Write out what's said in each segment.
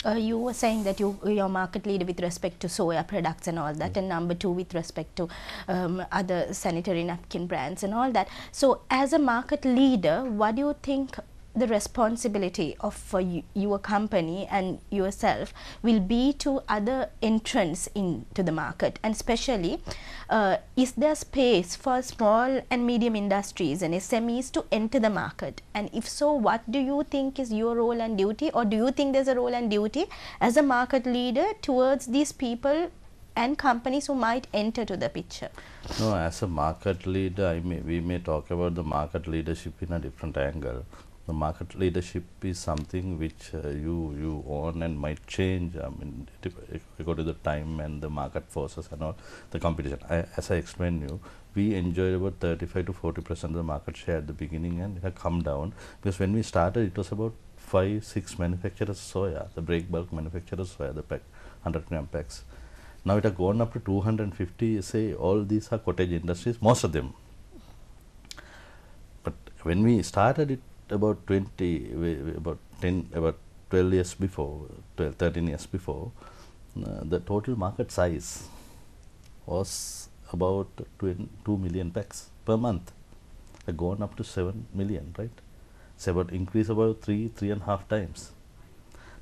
You were saying that you're market leader with respect to soya products and all that, and number two with respect to other sanitary napkin brands and all that. So, as a market leader, what do you think the responsibility of your company and yourself will be to other entrants into the market, and especially is there space for small and medium industries and SMEs to enter the market, and if so, what do you think is your role and duty, or do you think there's a role and duty as a market leader towards these people and companies who might enter to the picture? No, as a market leader, we may talk about the market leadership in a different angle. The market leadership is something which you own and might change. I mean, according to the time and the market forces and all the competition. As I explained you, we enjoyed about 35 to 40% of the market share at the beginning, and it had come down because when we started, it was about 5-6 manufacturers soya, the break bulk manufacturers soya, the pack 100 gram packs. Now it has gone up to 250. Say all these are cottage industries, most of them. But when we started it about 12 years before, 13 years before, the total market size was about 2 million packs per month. It gone up to 7 million, right? It's about increase about 3.5 times.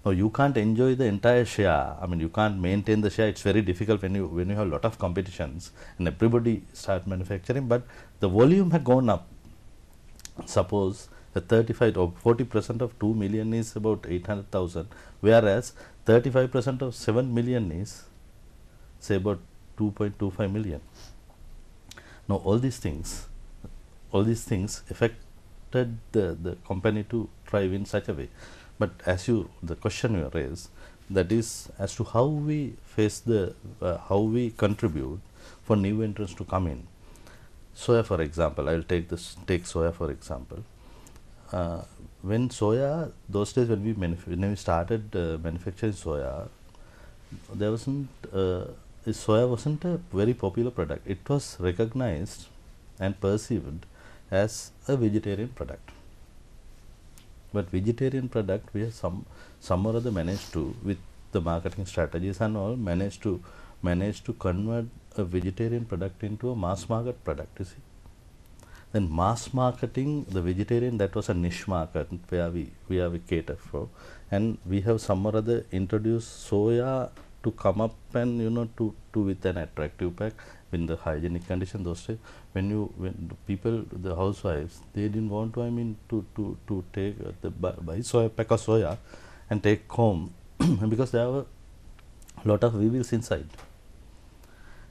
Now you can't enjoy the entire share. I mean, you can't maintain the share. It's very difficult when you have a lot of competitions and everybody start manufacturing. But the volume had gone up. Suppose the 35 or 40% of 2 million is about 800,000, whereas 35% of 7 million is say about 2.25 million. Now all these things affected the company to thrive in such a way. But as the question you raised, that is as to how we face how we contribute for new entrants to come in. Soya, for example, I'll take soya for example. When soya, those days when we started manufacturing soya, soya wasn't a very popular product. It was recognized and perceived as a vegetarian product. But vegetarian product, we have some or other managed to, with the marketing strategies and all, managed to convert a vegetarian product into a mass market product, you see. Then mass marketing, the vegetarian, that was a niche market where we cater for, and we have some or other introduced soya to come up and to with an attractive pack in the hygienic condition. Those days when the people, the housewives, they didn't want to to take buy soya, pack of soya and take home because there were a lot of weevils inside,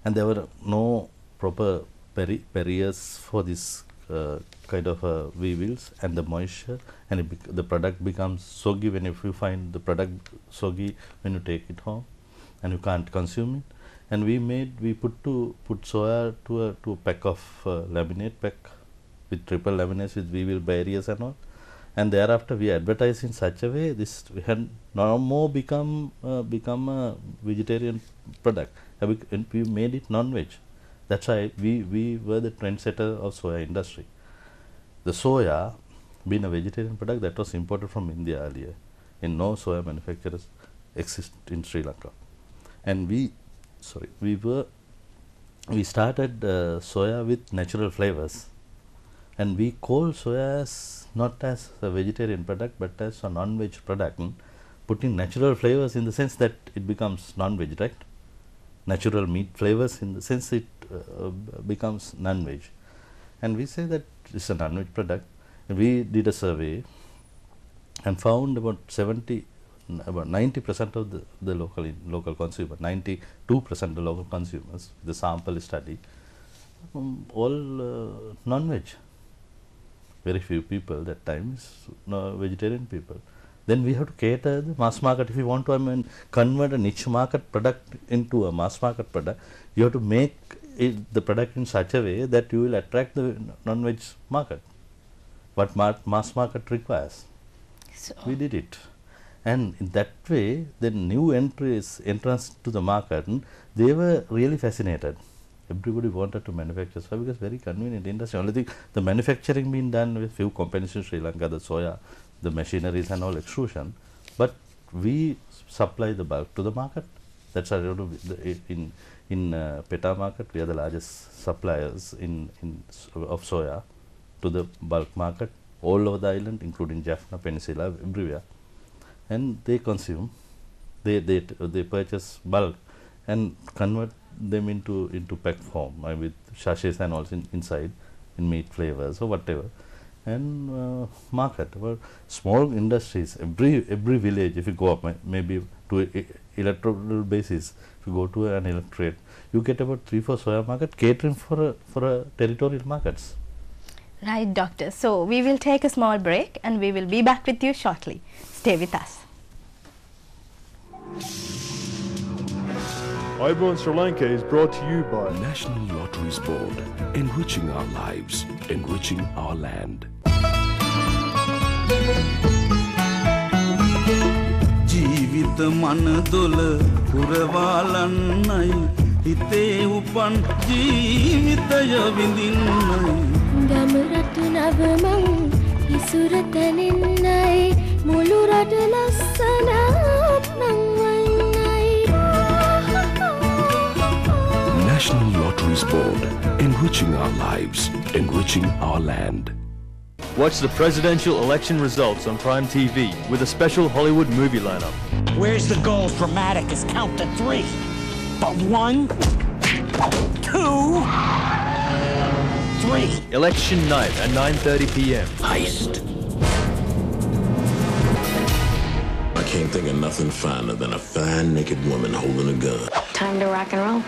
and there were no proper barriers for this kind of weevils and the moisture, and the product becomes soggy if you find the product soggy when you take it home, and you can't consume it. And we put soya to a pack of laminate pack with triple laminates with weevil barriers and all, and thereafter we advertise in such a way this had no more become a vegetarian product, and we made it non-veg. That's why we were the trendsetter of soya industry. The soya, being a vegetarian product, that was imported from India earlier, and no soya manufacturers exist in Sri Lanka. And we started soya with natural flavors, and we call soya as not as a vegetarian product but as a non-veg product, putting natural flavors in the sense that it becomes non-veg, right? Natural meat flavors in the sense it becomes non-veg, and we say that it's a non-veg product. We did a survey and found about 90% of the local consumer, 92% of the local consumers, the sample study, all non-veg. Very few people that time is vegetarian people. Then we have to cater the mass market. If you want to convert a niche market product into a mass market product, you have to make the product in such a way that you will attract the non-veg market, what mass market requires. So we did it, and in that way the new entrance to the market, they were really fascinated. Everybody wanted to manufacture soya because very convenient industry. Only thing, the manufacturing being done with few companies in Sri Lanka, the soya, the machineries and all extrusion, but we supply the bulk to the market. That's how in PETA market we are the largest suppliers of soya to the bulk market all over the island, including Jaffna Peninsula, everywhere, and they consume. They purchase bulk and convert them into pack form with sachets and also inside in meat flavors or whatever, and market. Well, small industries, every village, if you go up maybe to electoral basis, if you go to an electorate, you get about 3-4 soya market catering for a territorial markets. Right, doctor. So we will take a small break and we will be back with you shortly. Stay with us. Ayubowan Sri Lanka is brought to you by National Lotteries Board, enriching our lives, enriching our land. ජීවිත මනදොල පුරවාලන්නයි හිතේ උපන් ජීවිතය විඳින්නයි ගමරට නවමං ඉසුර තැනෙන්නයි මුළු රට ලස්සනක් නංවන්නයි National Lotteries Board, enriching our lives, enriching our land. Watch the presidential election results on Prime TV with a special Hollywood movie lineup. Where's the gold dramatic is count to 3. But 1, 2, 3. Election night at 9:30 p.m. Heist. I can't think of nothing finer than a fine naked woman holding a gun. Time to rock and roll.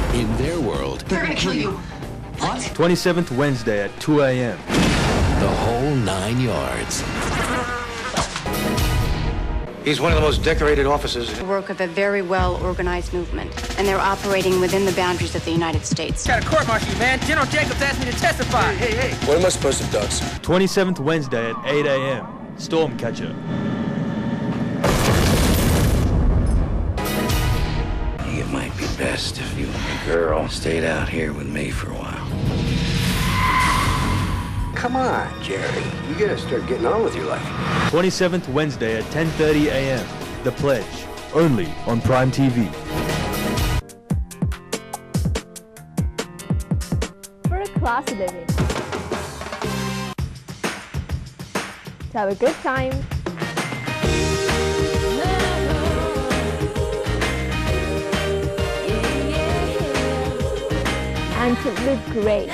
In their world, They're gonna kill you. What? 27th Wednesday at 2 a.m. the whole 9 yards. He's one of the most decorated officers. Work of a very well-organized movement, and they're operating within the boundaries of the United States. Got a court-martial, man. General Jacobs asked me to testify. Hey. What am I supposed to do, Dux? 27th Wednesday at 8 a.m. Stormcatcher. It might be best if you and the girl stayed out here with me for a while. Come on, Jerry. You gotta start getting on with your life. 27th Wednesday at 10:30 a.m. The Pledge. Only on Prime TV. For a class living. To have a good time. And to look great.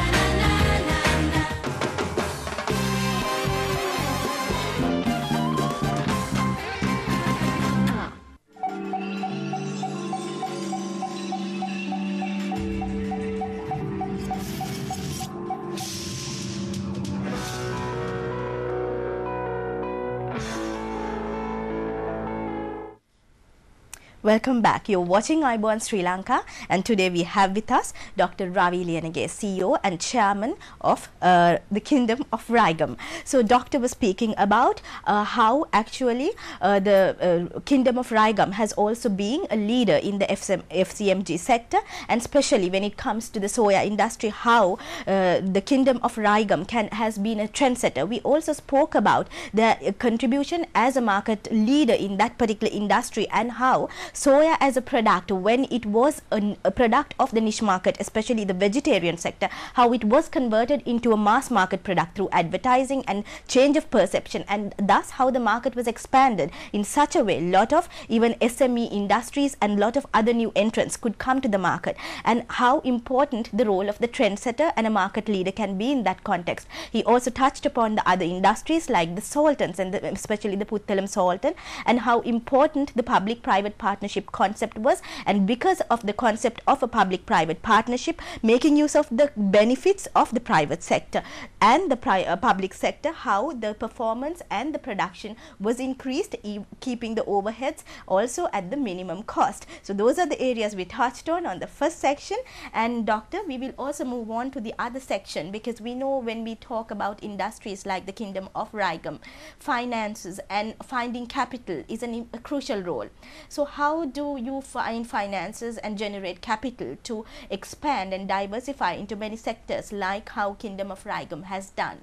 Welcome back. You're watching Ayubowan Sri Lanka, and today we have with us Dr. Ravi Liyanage, CEO and Chairman of the Kingdom of Raigam. So, Doctor was speaking about how actually the Kingdom of Raigam has also been a leader in the FCMG sector, and especially when it comes to the soya industry, how the Kingdom of Raigam has been a trendsetter. We also spoke about the contribution as a market leader in that particular industry, and how soya as a product, when it was a product of the niche market, especially the vegetarian sector, how it was converted into a mass market product through advertising and change of perception, and thus how the market was expanded in such a way. Lot of even SME industries and lot of other new entrants could come to the market, and how important the role of the trendsetter and a market leader can be in that context. He also touched upon the other industries like the saltons, and especially the Puttalam salton, and how important the public-private partnership concept was, and because of the concept of a public-private partnership, making use of the benefits of the private sector and the public sector, how the performance and the production was increased, keeping the overheads also at the minimum cost. So those are the areas we touched on the first section, and Doctor, we will also move on to the other section, because we know when we talk about industries like the Kingdom of Raigam, finances and finding capital is a crucial role. So how do you find finances and generate capital to expand and diversify into many sectors like how Kingdom of Raigam has done?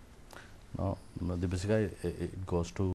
No, basically it goes to